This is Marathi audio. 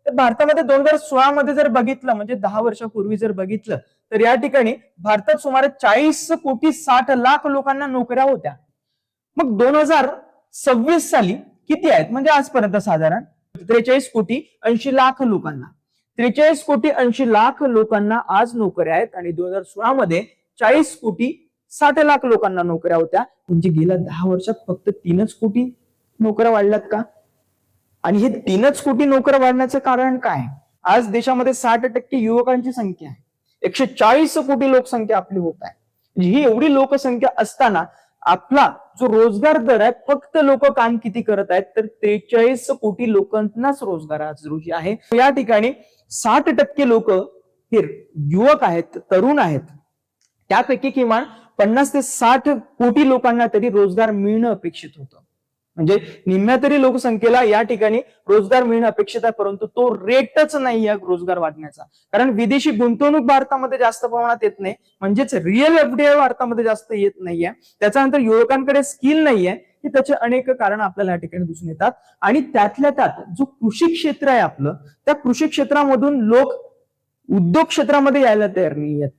तर भारतामध्ये 2016 मध्ये जर बघितलं, म्हणजे 10 वर्षापूर्वी जर बघितलं, तर या ठिकाणी भारतात सुमारे 40,60,00,000 लोकांना नोकऱ्या होत्या. मग 2026 साली किती आहेत, म्हणजे आजपर्यंत साधारण 43,80,00,000 लोकांना, 43,80,00,000 लोकांना आज नोकऱ्या आहेत. आणि 2016 मध्ये 40,60,00,000 लोकांना नोकऱ्या होत्या. म्हणजे गेल्या 10 वर्षात फक्त 3 कोटी नोकऱ्या वाढल्यात का? आणि हे 3 कोटी नोकऱ्या वाढण्याचं कारण काय? आज देशामध्ये 60% युवकांची संख्या आहे. 140 कोटी लोकसंख्या आपली होत आहे. ही एवढी लोकसंख्या असताना आपला जो रोजगार दर आहे, फक्त लोक काम किती करत आहेत, तर 43 कोटी लोकांनाच रोजगार आज रोजी आहे. या ठिकाणी 60% लोक हे युवक आहेत, तरुण आहेत. त्यापैकी किमान 50 ते 60 कोटी लोकांना तरी रोजगार मिळणं अपेक्षित होतं. म्हणजे निम्म्या तरी लोकसंख्येला या ठिकाणी रोजगार मिळणं अपेक्षित आहे, परंतु तो रेटच नाही आहे रोजगार वाढण्याचा. कारण विदेशी गुंतवणूक भारतामध्ये जास्त प्रमाणात येत नाही, म्हणजेच रिअल एफडीआय भारतामध्ये जास्त येत नाहीये. त्याच्यानंतर युवकांकडे स्किल नाहीये. की त्याचे अनेक कारण आपल्याला या ठिकाणी दिसून येतात. आणि त्यातल्या त्यात जो कृषी क्षेत्र आहे आपलं, त्या कृषी क्षेत्रामधून लोक उद्योग क्षेत्रामध्ये यायला तयार नाहीयेत.